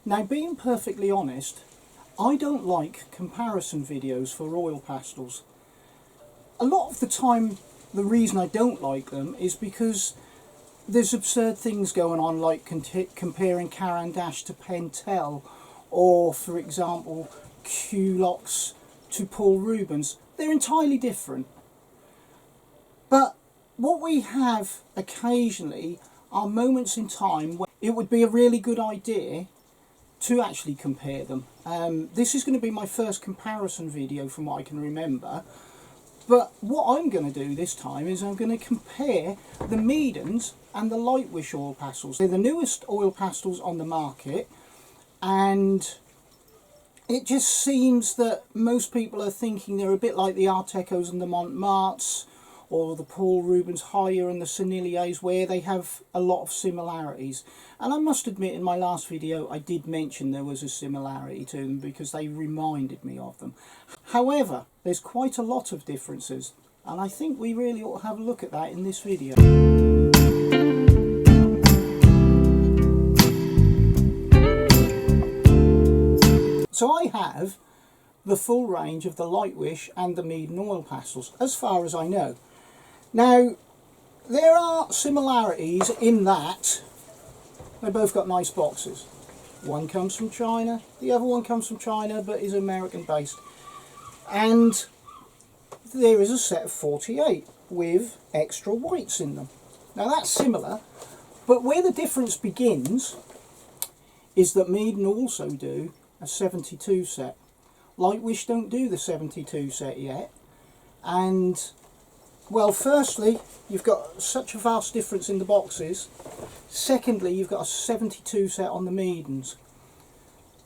Now, being perfectly honest, I don't like comparison videos for oil pastels. A lot of the time, the reason I don't like them is because there's absurd things going on, like comparing Caran d'Ache to Pastel, or for example Culottes to Paul Rubens. They're entirely different. But what we have occasionally are moments in time where it would be a really good idea to actually compare them. This is going to be my first comparison video from what I can remember. But what I'm going to do this time is I'm going to compare the Medens and the Lightwish oil pastels. They're the newest oil pastels on the market, and it just seems that most people are thinking they're a bit like the Art Decos and the Montmartres, or the Paul Rubens Higher and the Senneliers, where they have a lot of similarities. And I must admit, in my last video I did mention there was a similarity to them because they reminded me of them. However, there's quite a lot of differences, and I think we really ought to have a look at that in this video. So I have the full range of the Lightwish and the Meeden oil pastels, as far as I know. Now, there are similarities in that they both got nice boxes. One comes from China, the other one comes from China but is American based. And there is a set of 48 with extra whites in them. Now that's similar, but where the difference begins is that Meeden also do a 72 set. Lightwish don't do the 72 set yet, and well, firstly, you've got such a vast difference in the boxes. Secondly, you've got a 72 set on the Medens.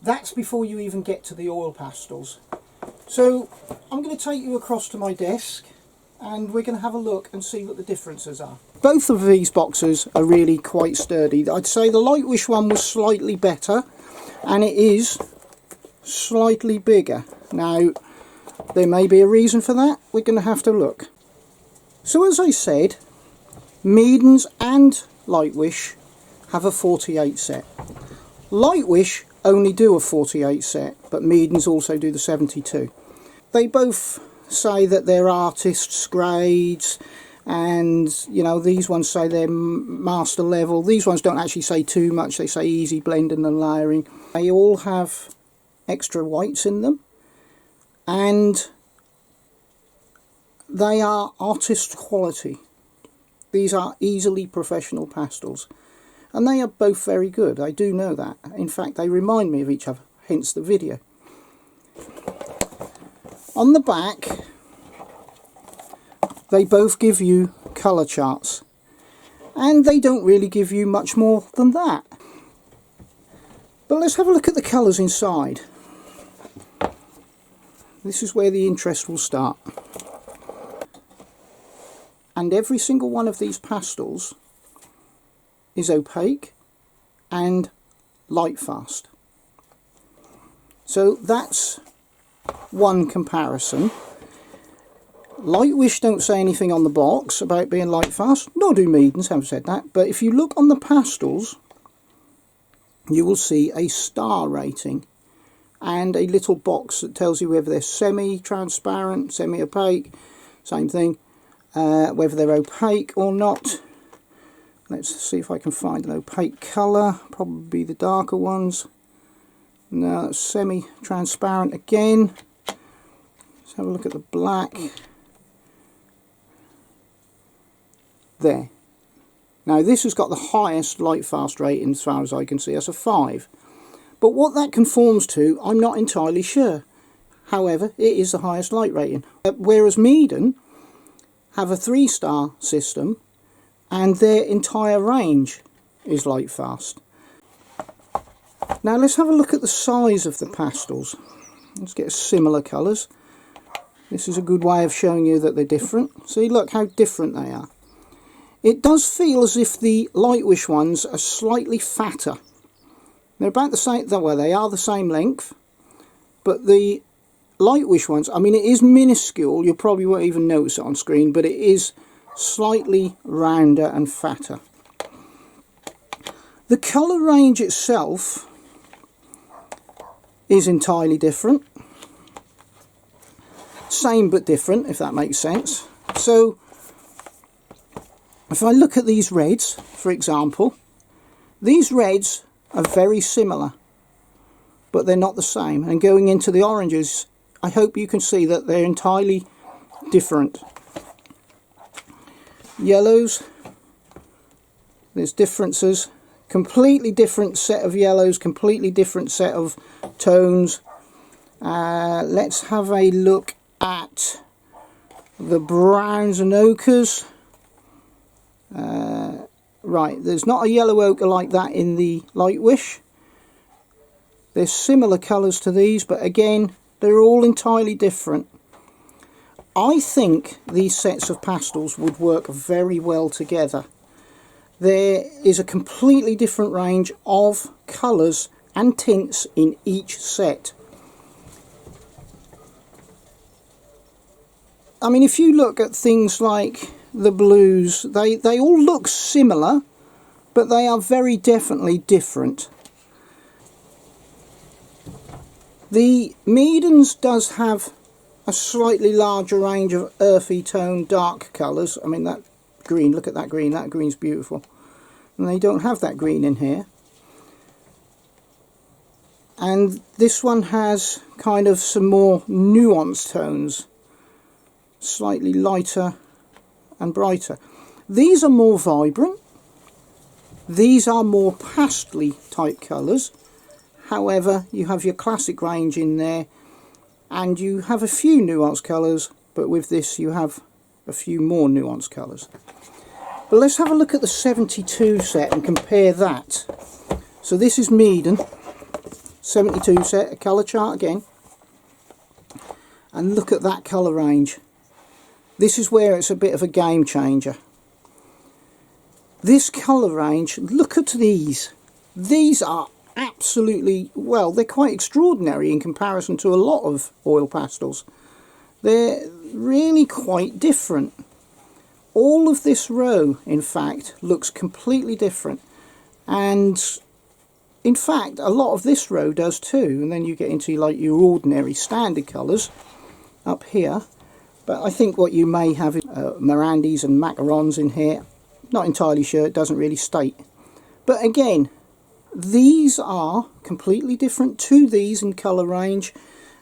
That's before you even get to the oil pastels. So I'm going to take you across to my desk and we're going to have a look and see what the differences are. Both of these boxes are really quite sturdy. I'd say the Lightwish one was slightly better, and it is slightly bigger. Now, there may be a reason for that. We're going to have to look. So as I said, Medens and Lightwish have a 48 set. Lightwish only do a 48 set, but Medens also do the 72. They both say that they're artists' grades, and you know, these ones say they're master level. These ones don't actually say too much, they say easy blending and layering. They all have extra whites in them, and they are artist quality. These are easily professional pastels, and they are both very good. I do know that. In fact, they remind me of each other, hence the video. On the back, they both give you colour charts, and they don't really give you much more than that. But let's have a look at the colours inside. This is where the interest will start. And every single one of these pastels is opaque and Lightfast. So that's one comparison. Lightwish don't say anything on the box about being Lightfast, nor do Medens, haven't said that. But if you look on the pastels, you will see a star rating and a little box that tells you whether they're semi-transparent, semi-opaque, same thing. Whether they're opaque or not. Let's see if I can find an opaque colour, probably the darker ones. No, that's semi-transparent again. Let's have a look at the black. There. Now this has got the highest Lightfast rating as far as I can see, that's a 5. But what that conforms to, I'm not entirely sure. However, it is the highest light rating. Whereas Meeden have a 3-star system and their entire range is Lightfast. Now let's have a look at the size of the pastels. Let's get similar colours. This is a good way of showing you that they're different. See, look how different they are. It does feel as if the Lightwish ones are slightly fatter. They're about the same, well, they are the same length, but the Lightwish ones, I mean, it is minuscule, you probably won't even notice it on screen, but it is slightly rounder and fatter. The colour range itself is entirely different. Same but different, if that makes sense. So if I look at these reds, for example, these reds are very similar, but they're not the same. And going into the oranges, I hope you can see that they're entirely different. Yellows, there's differences. Completely different set of yellows, completely different set of tones. Let's have a look at the browns and ochres. Right, there's not a yellow ochre like that in the Lightwish. There's similar colours to these, but again, they're all entirely different. I think these sets of pastels would work very well together. There is a completely different range of colours and tints in each set. I mean, if you look at things like the blues, they all look similar, but they are very definitely different. The Medens does have a slightly larger range of earthy tone dark colours. I mean, that green, look at that green's beautiful. And they don't have that green in here. And this one has kind of some more nuanced tones, slightly lighter and brighter. These are more vibrant. These are more pastel-y type colours. However, you have your classic range in there, and you have a few nuanced colours, but with this you have a few more nuanced colours. But let's have a look at the 72 set and compare that. So this is Meeden 72 set, a colour chart again, and look at that colour range. This is where it's a bit of a game changer. This colour range, look at these. These are absolutely, well, they're quite extraordinary in comparison to a lot of oil pastels. They're really quite different. All of this row, in fact, looks completely different. And in fact, a lot of this row does too. And then you get into like your ordinary standard colours up here. But I think what you may have is Mirandis and macarons in here. Not entirely sure, it doesn't really state. But again, these are completely different to these in colour range.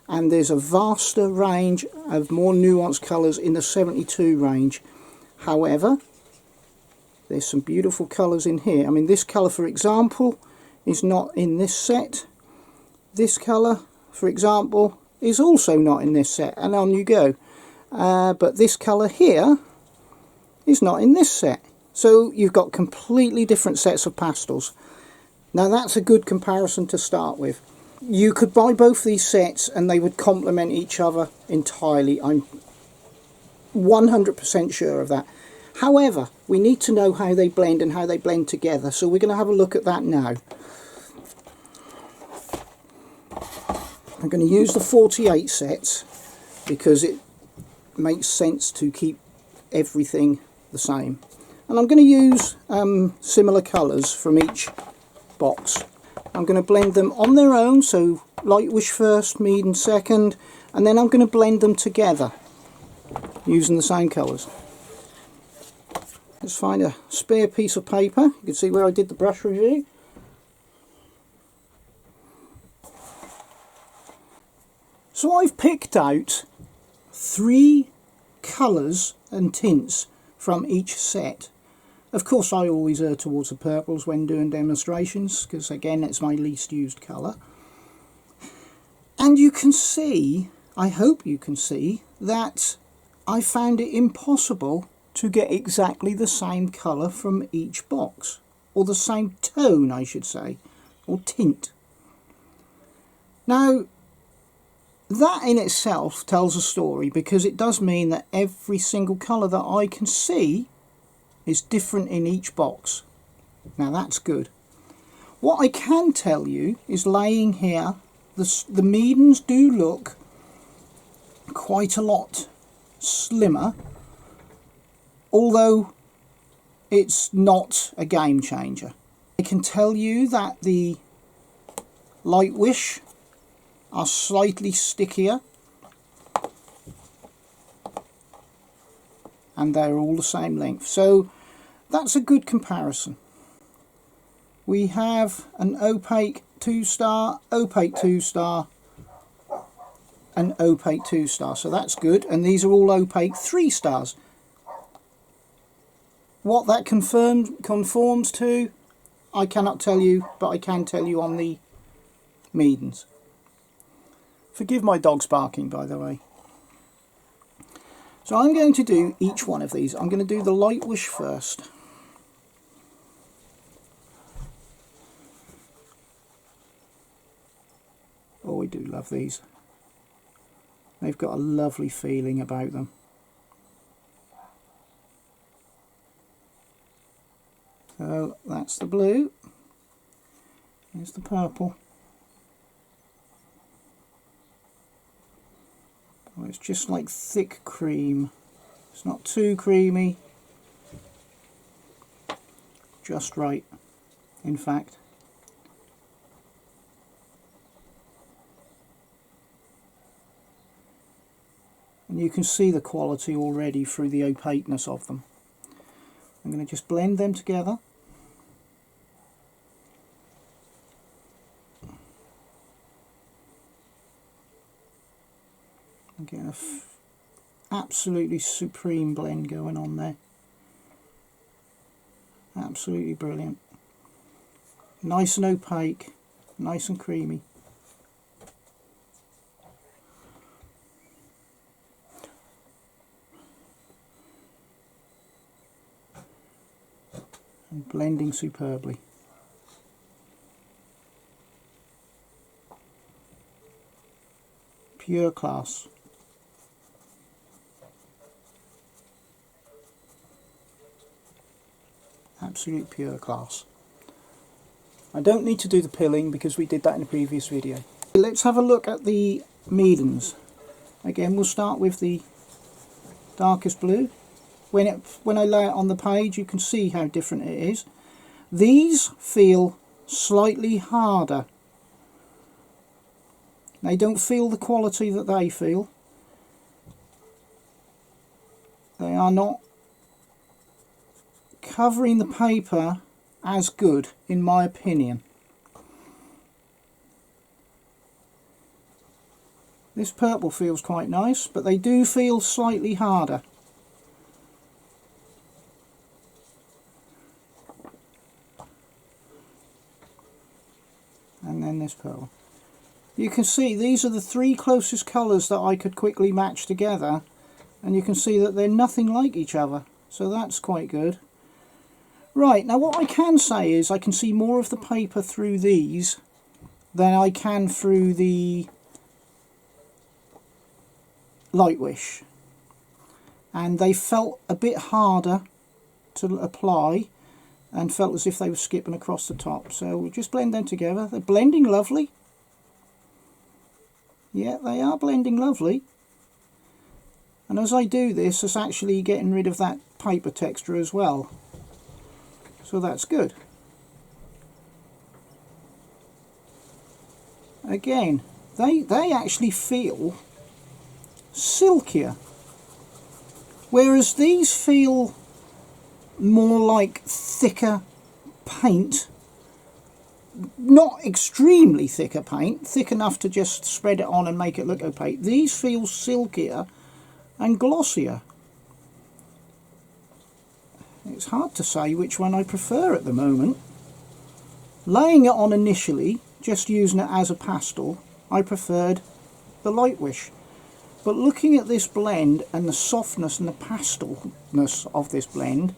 And there's a vaster range of more nuanced colours in the 72 range. However, there's some beautiful colours in here. I mean, this colour, for example, is not in this set. This colour, for example, is also not in this set. And on you go. But this colour here is not in this set. So you've got completely different sets of pastels. Now that's a good comparison to start with. You could buy both these sets and they would complement each other entirely. I'm 100% sure of that. However, we need to know how they blend and how they blend together. So we're going to have a look at that now. I'm going to use the 48 sets because it makes sense to keep everything the same. And I'm going to use similar colours from each box. I'm going to blend them on their own, so Lightwish first, Meeden second, and then I'm going to blend them together using the same colours. Let's find a spare piece of paper. You can see where I did the brush review. So I've picked out 3 colours and tints from each set. Of course, I always err towards the purples when doing demonstrations, because again, it's my least used colour. And you can see, I hope you can see, that I found it impossible to get exactly the same colour from each box. Or the same tone, I should say, or tint. Now, that in itself tells a story, because it does mean that every single colour that I can see is different in each box. Now that's good. What I can tell you is laying here, the Meedens do look quite a lot slimmer, although it's not a game changer. I can tell you that the Lightwish are slightly stickier, and they're all the same length. So that's a good comparison. We have an opaque 2-star, opaque 2-star, and opaque 2-star. So that's good. And these are all opaque 3 stars. What that conforms to, I cannot tell you, but I can tell you on the Medens. Forgive my dog's barking, by the way. So I'm going to do each one of these. I'm going to do the Lightwish first. Oh, I do love these. They've got a lovely feeling about them. So that's the blue. Here's the purple. Oh, it's just like thick cream. It's not too creamy. Just right, in fact. And you can see the quality already through the opaqueness of them. I'm going to just blend them together. I'm getting an absolutely supreme blend going on there. Absolutely brilliant. Nice and opaque, nice and creamy. And blending superbly. Pure class. Absolute pure class. I don't need to do the pilling because we did that in a previous video. Let's have a look at the Medens. Again, we'll start with the darkest blue. When I lay it on the page, you can see how different it is. These feel slightly harder. They don't feel the quality that they feel. They are not covering the paper as good, in my opinion. This purple feels quite nice, but they do feel slightly harder. And then this purple. You can see these are the 3 closest colours that I could quickly match together, and you can see that they're nothing like each other, so that's quite good. Right, now what I can say is I can see more of the paper through these than I can through the Lightwish, and they felt a bit harder to apply and felt as if they were skipping across the top. So we'll just blend them together. They're blending lovely. Yeah, they are blending lovely. And as I do this, it's actually getting rid of that paper texture as well. So that's good. Again, they actually feel silkier. Whereas these feel more like thicker paint. Not extremely thicker paint, thick enough to just spread it on and make it look opaque. These feel silkier and glossier. It's hard to say which one I prefer at the moment. Laying it on initially, just using it as a pastel, I preferred the Lightwish. But looking at this blend and the softness and the pastelness of this blend,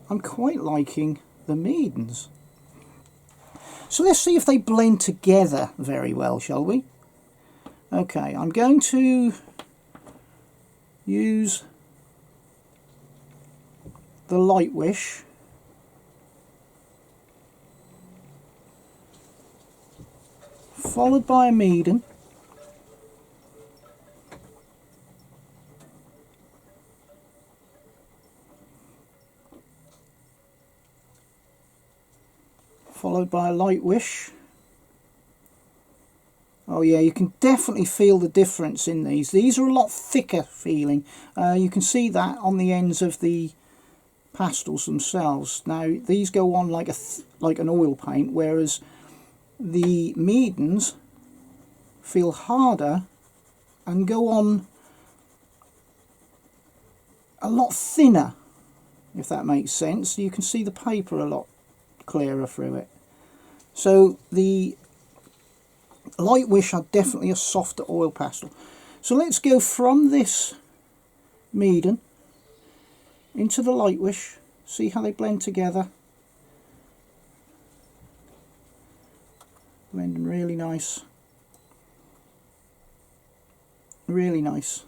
I'm quite liking the Medens. So let's see if they blend together very well, shall we? Okay, I'm going to use the Lightwish. Followed by a Meeden. Followed by a Lightwish. Oh yeah, you can definitely feel the difference in these. These are a lot thicker feeling. You can see that on the ends of the pastels themselves. Now these go on like an oil paint, whereas the Medens feel harder and go on a lot thinner, if that makes sense. You can see the paper a lot clearer through it. So the Lightwish are definitely a softer oil pastel. So let's go from this Meeden into the Lightwish, see how they blend together. Blending really nice. Really nice.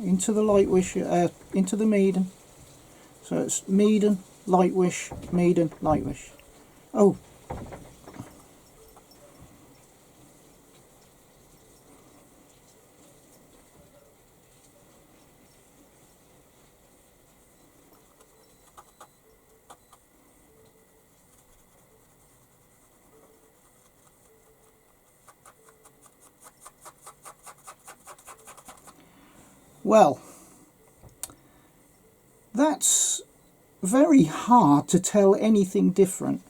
Into the Lightwish, into the Meeden. So it's Meeden, Lightwish, Meeden, Lightwish. Oh. Well, that's very hard to tell anything different.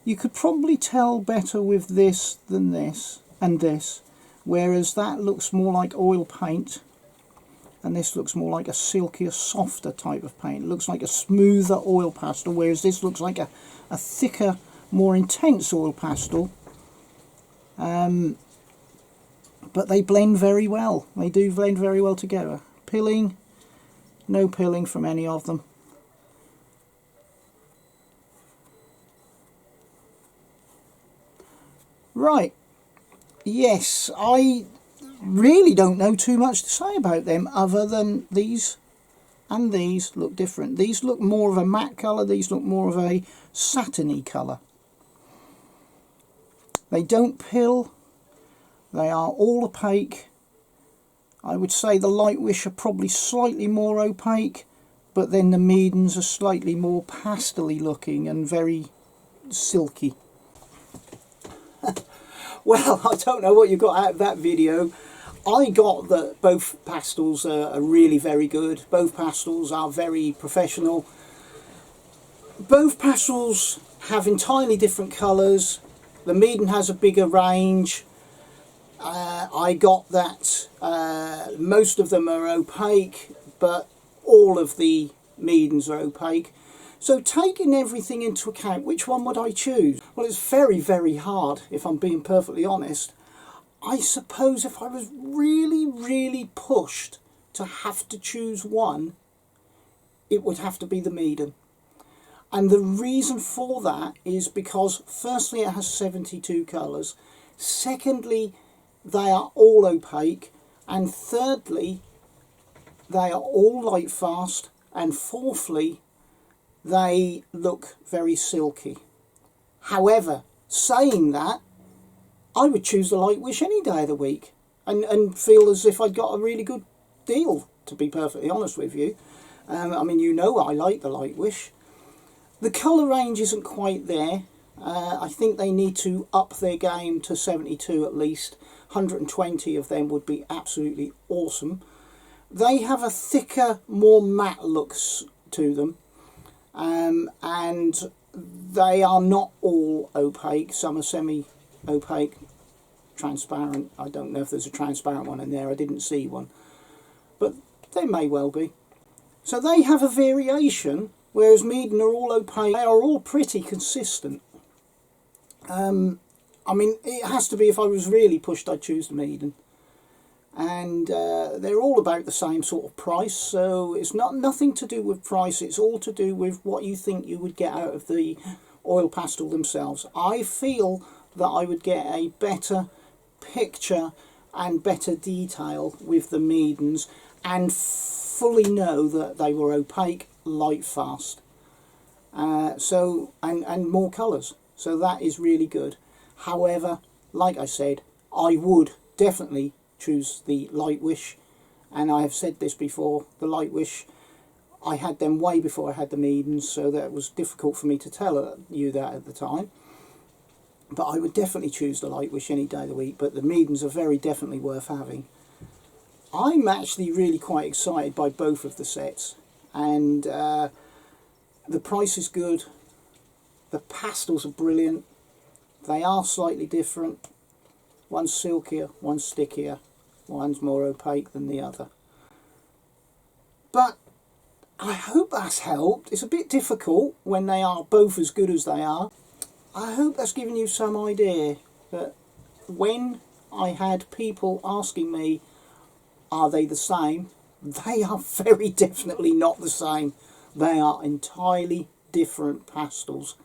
You could probably tell better with this than this and this, whereas that looks more like oil paint and this looks more like a silkier, softer type of paint. It looks like a smoother oil pastel, whereas this looks like a thicker, more intense oil pastel. But they blend very well. They do blend very well together. Pilling, no pilling from any of them. Right, yes, I really don't know too much to say about them other than these and these look different. These look more of a matte colour, these look more of a satiny colour. They don't pill, they are all opaque. I would say the Lightwish are probably slightly more opaque, but then the Medens are slightly more pastel-y looking and very silky. Well, I don't know what you got out of that video. I got that both pastels are really very good. Both pastels are very professional. Both pastels have entirely different colours. The Meden has a bigger range. I got that most of them are opaque, but all of the Medens are opaque. So taking everything into account, which one would I choose? Well, it's very, very hard, if I'm being perfectly honest. I suppose if I was really, really pushed to have to choose one, it would have to be the Meden. And the reason for that is because, firstly, it has 72 colours. Secondly, they are all opaque. And thirdly, they are all light fast. And fourthly, they look very silky. However, saying that, I would choose the Lightwish any day of the week and feel as if I'd got a really good deal, to be perfectly honest with you. I mean, you know I like the Lightwish. The colour range isn't quite there. I think they need to up their game to 72 at least. 120 of them would be absolutely awesome. They have a thicker, more matte looks to them. And they are not all opaque. Some are semi-opaque, transparent. I don't know if there's a transparent one in there. I didn't see one, but they may well be. So they have a variation, whereas Meden are all opaque. They are all pretty consistent. I mean, it has to be, if I was really pushed, I'd choose the Meden. And they're all about the same sort of price, so it's nothing to do with price, it's all to do with what you think you would get out of the oil pastel themselves. I feel that I would get a better picture and better detail with the Medens, and fully know that they were opaque, light fast, and more colours, so that is really good. However, like I said, I would definitely choose the Lightwish, and I have said this before, the Lightwish I had them way before I had the Medens, so that was difficult for me to tell you that at the time. But I would definitely choose the Lightwish any day of the week, but the Medens are very definitely worth having. I'm actually really quite excited by both of the sets, and the price is good. The pastels are brilliant. They are slightly different. One's silkier, one's stickier, one's more opaque than the other. But I hope that's helped. It's a bit difficult when they are both as good as they are. I hope that's given you some idea that when I had people asking me, are they the same? They are very definitely not the same. They are entirely different pastels.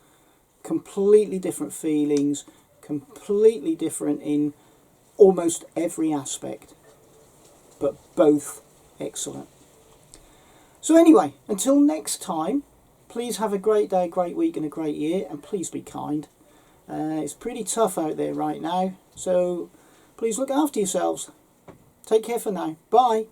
Completely different feelings. Completely different in almost every aspect. But both excellent. So anyway, until next time, please have a great day, great week and a great year, and please be kind. It's pretty tough out there right now, so please look after yourselves. Take care for now. Bye.